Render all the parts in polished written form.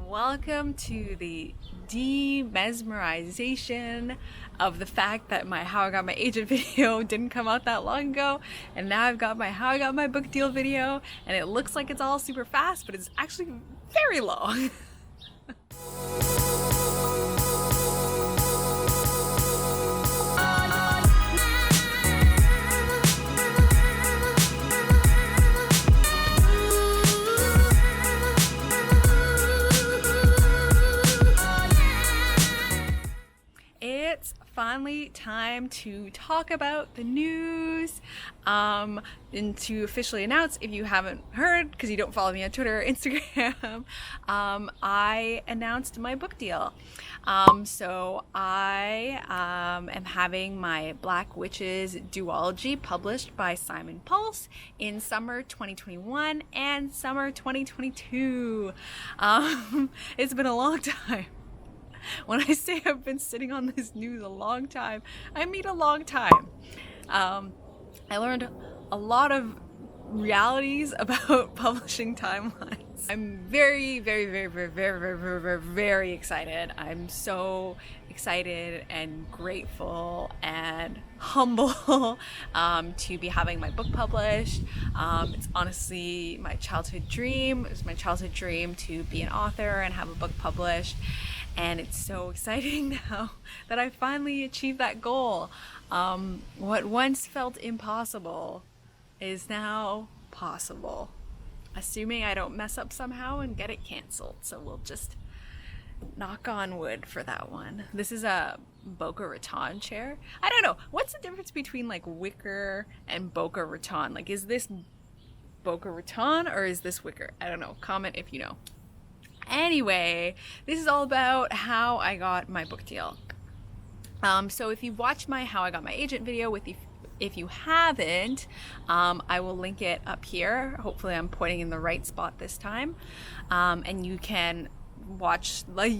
welcome to the demesmerization of the fact that my How I Got My Agent video didn't come out that long ago, and now I've got my How I Got My Book Deal video, and it looks like it's all super fast, but it's actually very long. It's finally time to talk about the news and to officially announce, if you haven't heard because you don't follow me on Twitter or Instagram, I announced my book deal. So I am having my Black Witches duology published by Simon Pulse in summer 2021 and summer 2022. It's been a long time. When I say I've been sitting on this news a long time, I mean a long time. I learned a lot of realities about publishing timelines. I'm very, very, very, very, very, very, very, very, very excited. I'm so excited and grateful and humble to be having my book published. It's honestly my childhood dream. It was my childhood dream to be an author and have a book published. And it's so exciting now that I finally achieved that goal. What once felt impossible is now possible. Assuming I don't mess up somehow and get it canceled. So we'll just knock on wood for that one. This is a Boca Raton chair. I don't know. What's the difference between like wicker and Boca Raton? Like, is this Boca Raton or is this wicker? I don't know. Comment if you know. Anyway, this is all about how I got my book deal. So if you've watched my How I Got My Agent video, if you haven't, I will link it up here. Hopefully I'm pointing in the right spot this time. And you can watch, like,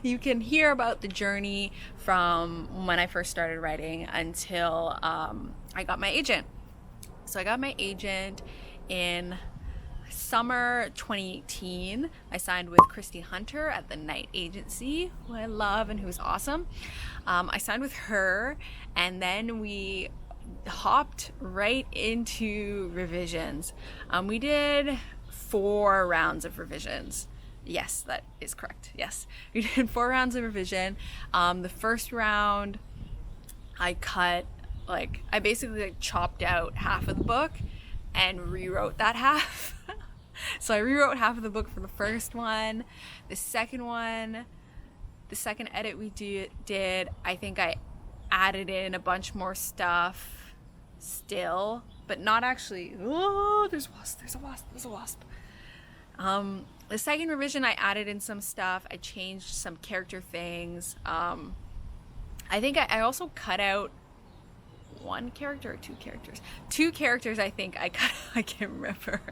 you can hear about the journey from when I first started writing until I got my agent. So I got my agent in summer 2018. I signed with Christy Hunter at the Night Agency, who I love and who's awesome. I signed with her, and then we hopped right into revisions. We did 4 rounds of revisions. Yes, that is correct. Yes, we did 4 rounds of revision. The first round, I basically chopped out half of the book and rewrote that half. So I rewrote half of the book for the first one. The second edit we did, I think I added in a bunch more stuff still, but not actually. Oh, there's a wasp. The second revision, I added in some stuff. I changed some character things. I think I also cut out 1 character or 2 characters. 2 characters, I think I cut. I can't remember.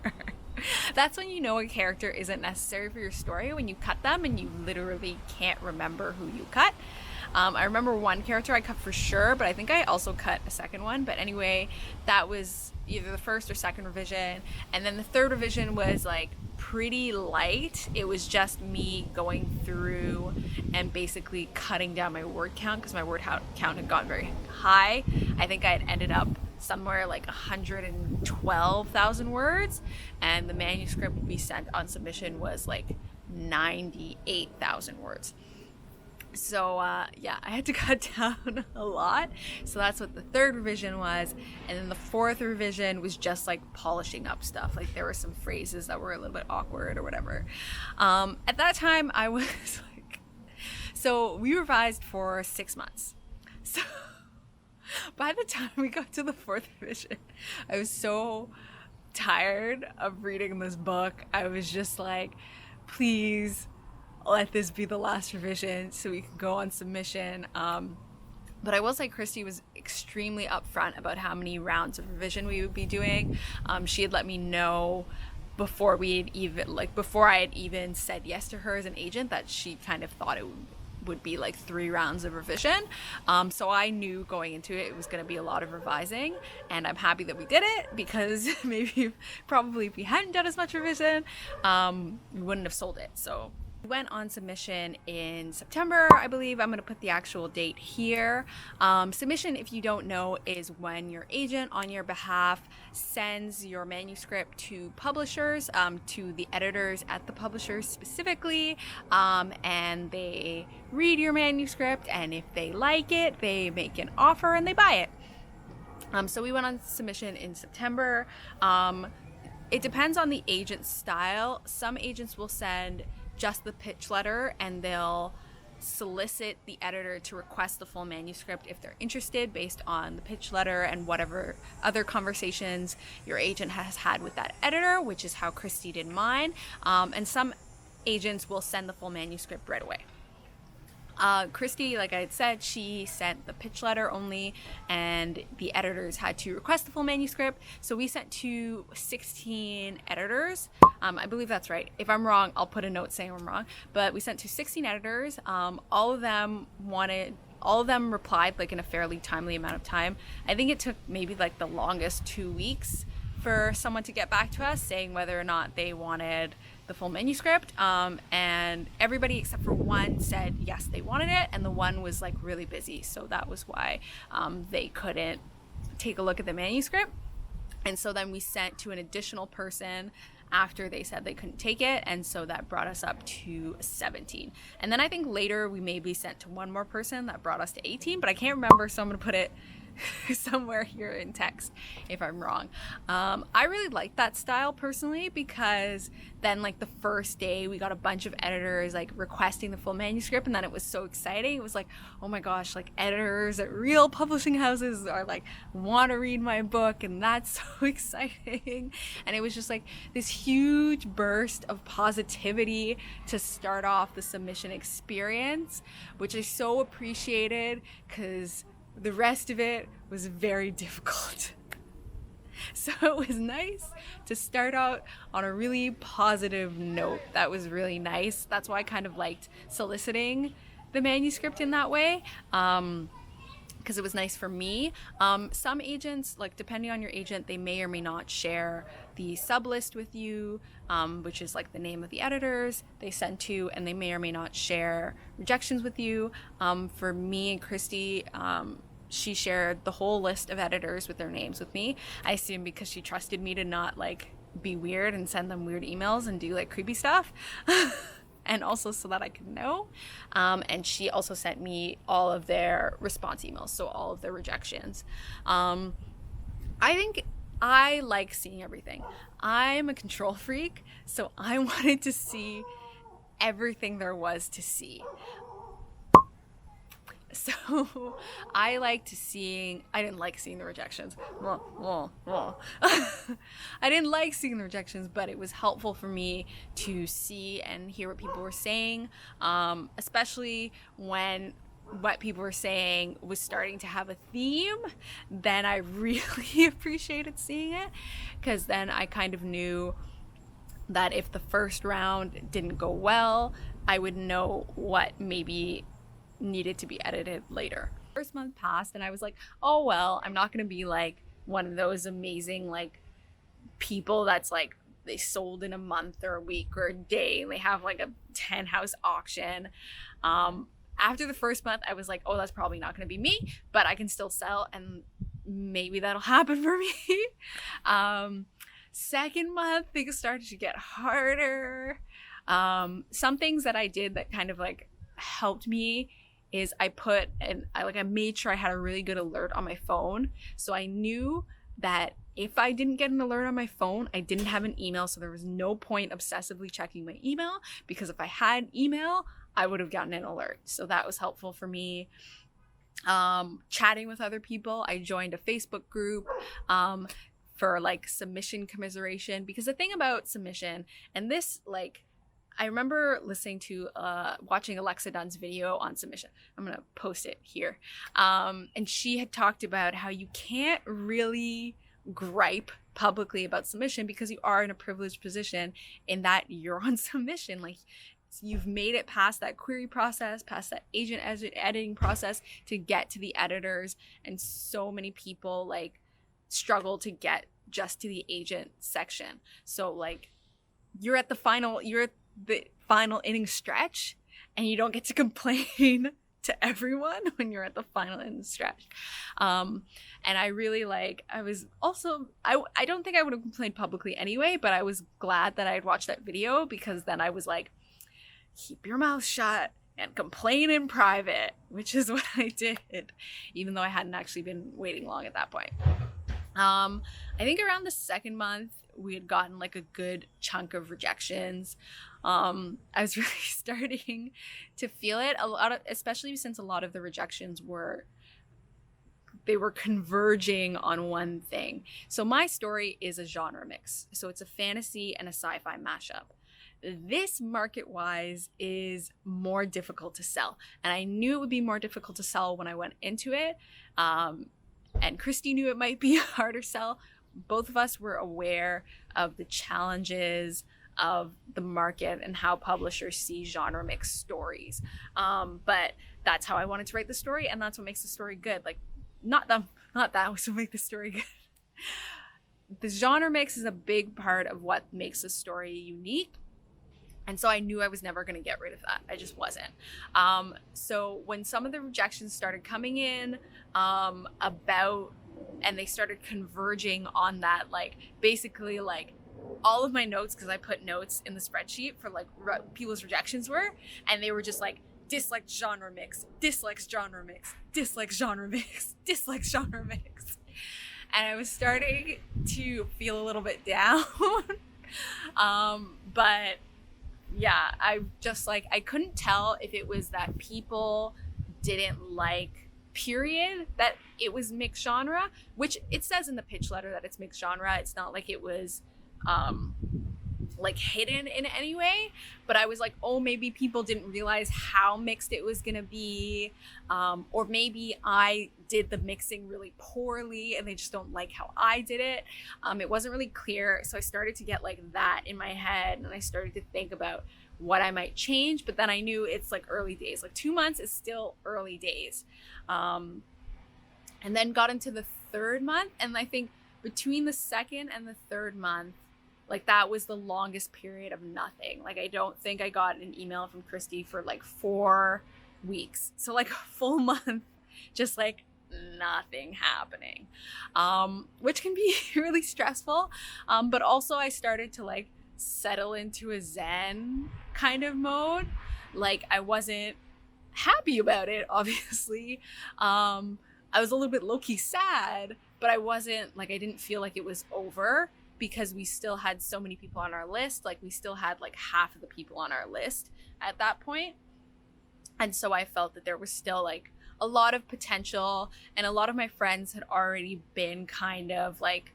That's when you know a character isn't necessary for your story, when you cut them and you literally can't remember who you cut. I remember 1 character I cut for sure, but I think I also cut a second one. But anyway, that was either the first or second revision. And then the third revision was like pretty light. It was just me going through and basically cutting down my word count because my word count had gotten very high. I think I had ended up somewhere like 112,000 words, and the manuscript we sent on submission was like 98,000 words. So yeah, I had to cut down a lot. So that's what the third revision was. And then the fourth revision was just like polishing up stuff. Like there were some phrases that were a little bit awkward or whatever. At that time I was like, so we revised for 6 months. So by the time we got to the fourth revision, I was so tired of reading this book. I was just like, please let this be the last revision so we can go on submission. But I will say Christy was extremely upfront about how many rounds of revision we would be doing. She had let me know before I had even said yes to her as an agent that she kind of thought it would be like 3 rounds of revision. So I knew going into it was going to be a lot of revising, and I'm happy that we did it, because probably if we hadn't done as much revision, we wouldn't have sold it. So Went on submission in September, I believe. I'm going to put the actual date here. Submission, if you don't know, is when your agent on your behalf sends your manuscript to publishers, to the editors at the publishers specifically, and they read your manuscript, and if they like it, they make an offer and they buy it. So we went on submission in September. It depends on the agent's style. Some agents will send just the pitch letter and they'll solicit the editor to request the full manuscript if they're interested based on the pitch letter and whatever other conversations your agent has had with that editor, which is how Christy did mine. And some agents will send the full manuscript right away. Christy, like I had said, she sent the pitch letter only, and the editors had to request the full manuscript. So we sent to 16 editors. I believe that's right. If I'm wrong, I'll put a note saying I'm wrong. But we sent to 16 editors. All of them replied like in a fairly timely amount of time. I think it took maybe like the longest 2 weeks for someone to get back to us saying whether or not they wanted the full manuscript, and everybody except for one said yes, they wanted it, and the one was like really busy, so that was why they couldn't take a look at the manuscript. And so then we sent to an additional person after they said they couldn't take it, and so that brought us up to 17. And then I think later we maybe sent to one more person that brought us to 18, but I can't remember, so I'm gonna put it somewhere here in text if I'm wrong. I really like that style personally, because then like the first day we got a bunch of editors like requesting the full manuscript, and then it was so exciting. It was like, oh my gosh, like editors at real publishing houses are like want to read my book, and that's so exciting. And it was just like this huge burst of positivity to start off the submission experience, which I so appreciated, because the rest of it was very difficult. So it was nice to start out on a really positive note. That was really nice. That's why I kind of liked soliciting the manuscript in that way, because it was nice for me. Some agents, like depending on your agent, they may or may not share the sub list with you, which is like the name of the editors they send to, and they may or may not share rejections with you. For me and Christy, she shared the whole list of editors with their names with me. I assume because she trusted me to not like be weird and send them weird emails and do like creepy stuff. And also so that I could know. And she also sent me all of their response emails, so all of their rejections. I think I like seeing everything. I'm a control freak, so I wanted to see everything there was to see. So I didn't like seeing the rejections. I didn't like seeing the rejections, but it was helpful for me to see and hear what people were saying, especially when what people were saying was starting to have a theme. Then I really appreciated seeing it, because then I kind of knew that if the first round didn't go well, I would know what maybe needed to be edited later. First month passed and I was like, oh well, I'm not gonna be like one of those amazing like people that's like they sold in a month or a week or a day and they have like a 10 house auction. After the first month I was like, oh, that's probably not gonna be me, but I can still sell and maybe that'll happen for me. Second month things started to get harder. Some things that I did that kind of like helped me is I made sure I had a really good alert on my phone. So I knew that if I didn't get an alert on my phone, I didn't have an email. So there was no point obsessively checking my email, because if I had email, I would have gotten an alert. So that was helpful for me. Chatting with other people. I joined a Facebook group for like submission commiseration, because the thing about submission, and this like, I remember listening to, watching Alexa Dunn's video on submission. I'm going to post it here. And she had talked about how you can't really gripe publicly about submission because you are in a privileged position in that you're on submission. Like you've made it past that query process, past that agent editing process to get to the editors. And so many people like struggle to get just to the agent section. So like you're at the final inning stretch, and you don't get to complain to everyone when you're at the final inning stretch. And I really I was also, I don't think I would have complained publicly anyway, but I was glad that I had watched that video, because then I was like, keep your mouth shut and complain in private, which is what I did, even though I hadn't actually been waiting long at that point. I think around the second month, we had gotten like a good chunk of rejections. I was really starting to feel it especially since a lot of the rejections were converging on one thing. So my story is a genre mix. So it's a fantasy and a sci-fi mashup. This market-wise is more difficult to sell. And I knew it would be more difficult to sell when I went into it. And Christy knew it might be a harder sell. Both of us were aware of the challenges of the market and how publishers see genre mix stories. But that's how I wanted to write the story, and that's what makes the story good. Like, not that was what makes the story good. The genre mix is a big part of what makes a story unique. And so I knew I was never going to get rid of that. I just wasn't. So when some of the rejections started coming in and they started converging on that, like basically like all of my notes, because I put notes in the spreadsheet for like people's rejections were, and they were just like, dislikes genre mix, dislikes genre mix, dislikes genre mix, dislikes genre mix. And I was starting to feel a little bit down. But yeah, I just like, I couldn't tell if it was that people didn't like, period, that it was mixed genre, which it says in the pitch letter that it's mixed genre. It's not like it was like hidden in any way, but I was like, oh, maybe people didn't realize how mixed it was gonna be, or maybe I did the mixing really poorly and they just don't like how I did it. It wasn't really clear, so I started to get like that in my head, and I started to think about what I might change. But then I knew it's like early days, like 2 months is still early days. And then got into the third month, and I think between the second and the third month, like that was the longest period of nothing. Like I don't think I got an email from Christy for like 4 weeks. So like a full month, just like nothing happening, which can be really stressful. But also I started to like settle into a Zen kind of mode. Like I wasn't happy about it, obviously. I was a little bit low-key sad, but I wasn't like, I didn't feel like it was over, because we still had so many people on our list. Like we still had like half of the people on our list at that point. And so I felt that there was still like a lot of potential, and a lot of my friends had already been kind of like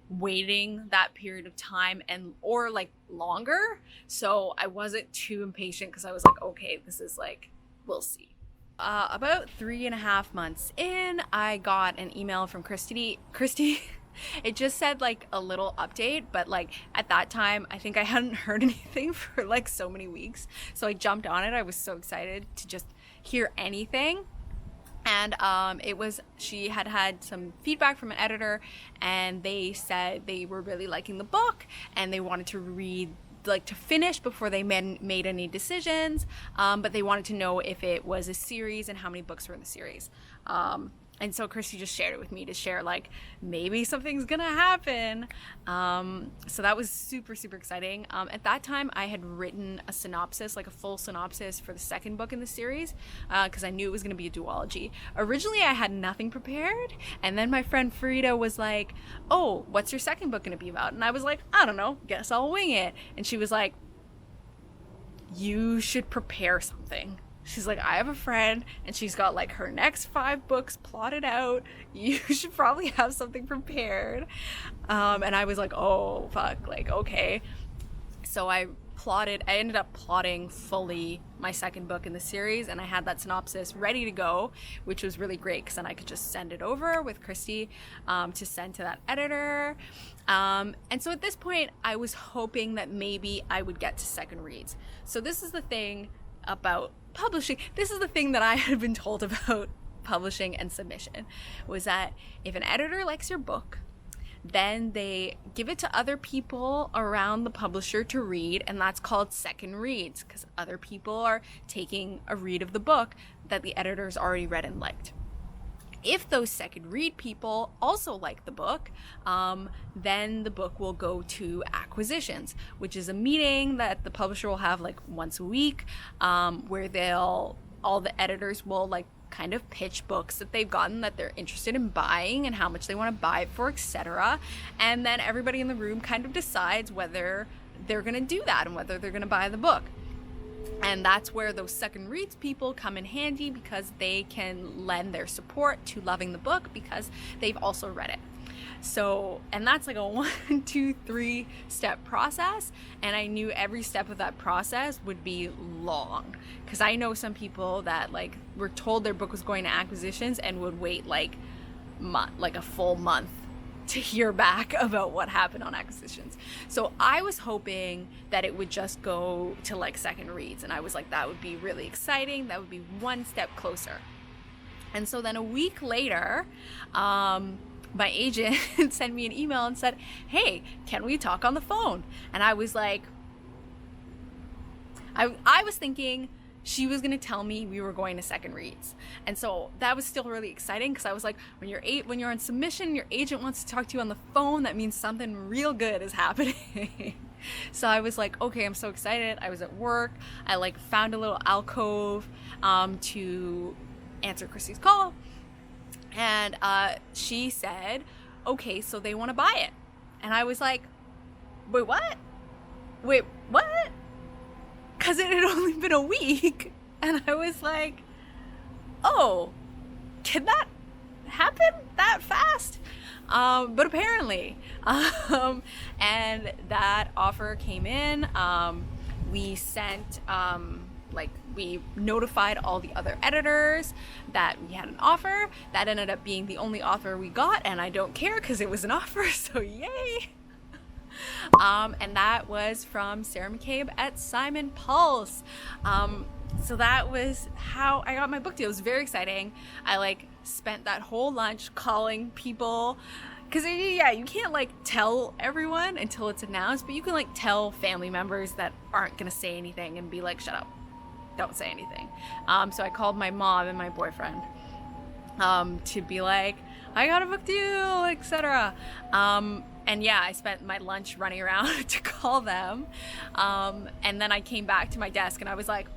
waiting that period of time or like longer. So I wasn't too impatient, because I was like, okay, this is like, we'll see. About 3.5 months in, I got an email from Christy. It just said like a little update, but like at that time, I think I hadn't heard anything for like so many weeks. So I jumped on it. I was so excited to just hear anything. And she had some feedback from an editor, and they said they were really liking the book and they wanted to finish before they made any decisions. But they wanted to know if it was a series and how many books were in the series. And so Christy just shared it with me to share, like, maybe something's gonna happen. So that was super, super exciting. At that time, I had written a synopsis, like a full synopsis for the second book in the series, because I knew it was gonna be a duology. Originally, I had nothing prepared. And then my friend Frida was like, oh, what's your second book gonna be about? And I was like, I don't know, guess I'll wing it. And she was like, you should prepare something. She's like, I have a friend and she's got like her next 5 books plotted out. You should probably have something prepared. And I was like, oh, fuck, like, okay. So I ended up plotting fully my second book in the series, and I had that synopsis ready to go, which was really great, because then I could just send it over with Christy to send to that editor. And so at this point, I was hoping that maybe I would get to second reads. So this is the thing about publishing. This is the thing that I had been told about publishing and submission, was that if an editor likes your book, then they give it to other people around the publisher to read, and that's called second reads, because other people are taking a read of the book that the editor's already read and liked. If those second read people also like the book, then the book will go to acquisitions, which is a meeting that the publisher will have like once a week, where all the editors will like kind of pitch books that they've gotten that they're interested in buying and how much they want to buy it for, etc. And then everybody in the room kind of decides whether they're going to do that and whether they're going to buy the book. And that's where those second reads people come in handy, because they can lend their support to loving the book because they've also read it. So, and that's like a 1, 2, 3 step process. And I knew every step of that process would be long, because I know some people that like were told their book was going to acquisitions and would wait like a full month to hear back about what happened on acquisitions. So I was hoping that it would just go to like second reads, and I was like, that would be really exciting. That would be one step closer. And so then a week later, my agent sent me an email and said, hey, can we talk on the phone? And I was like, I was thinking she was going to tell me we were going to second reads. And so that was still really exciting, because I was like, when you're on submission, your agent wants to talk to you on the phone, that means something real good is happening. So I was like, okay, I'm so excited. I was at work. I like found a little alcove to answer Christy's call. And she said, okay, so they want to buy it. And I was like, wait, what? Because it had only been a week. And I was like, oh, can that happen that fast? But apparently, and that offer came in. We sent, we notified all the other editors that we had an offer. That ended up being the only offer we got, and I don't care because it was an offer, so yay. And that was from Sarah McCabe at Simon Pulse. So that was how I got my book deal. It was very exciting. I like spent that whole lunch calling people, because you can't like tell everyone until it's announced, but you can like tell family members that aren't gonna say anything and be like, shut up, don't say anything. So I called my mom and my boyfriend to be like, I got a book deal, etc. And yeah, I spent my lunch running around to call them. And then I came back to my desk and I was like,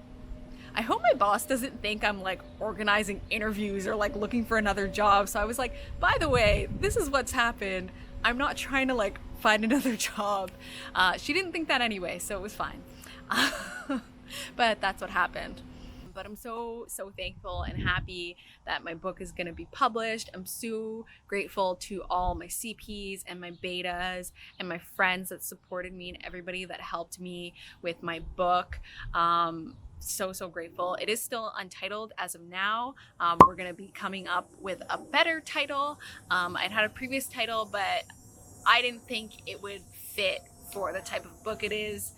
I hope my boss doesn't think I'm like organizing interviews or like looking for another job. So I was like, by the way, this is what's happened. I'm not trying to like find another job. She didn't think that anyway, so it was fine. But that's what happened. But I'm so thankful and happy that my book is going to be published. I'm so grateful to all my CPs and my betas and my friends that supported me and everybody that helped me with my book. So grateful. It is still untitled as of now. We're going to be coming up with a better title. I'd had a previous title, but I didn't think it would fit for the type of book it is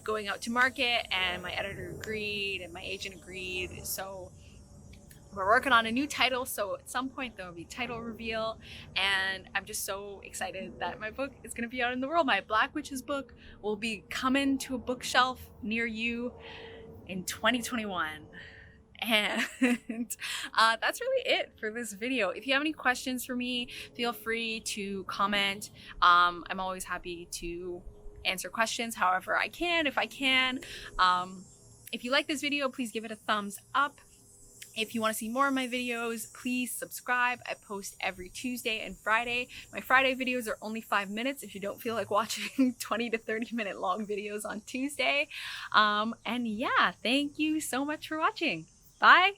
going out to market, and my editor agreed and my agent agreed. So we're working on a new title, so at some point there will be title reveal, and I'm just so excited that my book is going to be out in the world. My Black Witches book will be coming to a bookshelf near you in 2021. And that's really it for this video. If you have any questions for me, feel free to comment. I'm always happy to answer questions however I can, if I can. If you like this video, please give it a thumbs up. If you want to see more of my videos, please subscribe. I post every Tuesday and Friday. My Friday videos are only 5 minutes if you don't feel like watching 20 to 30 minute long videos on Tuesday. And yeah, thank you so much for watching. Bye.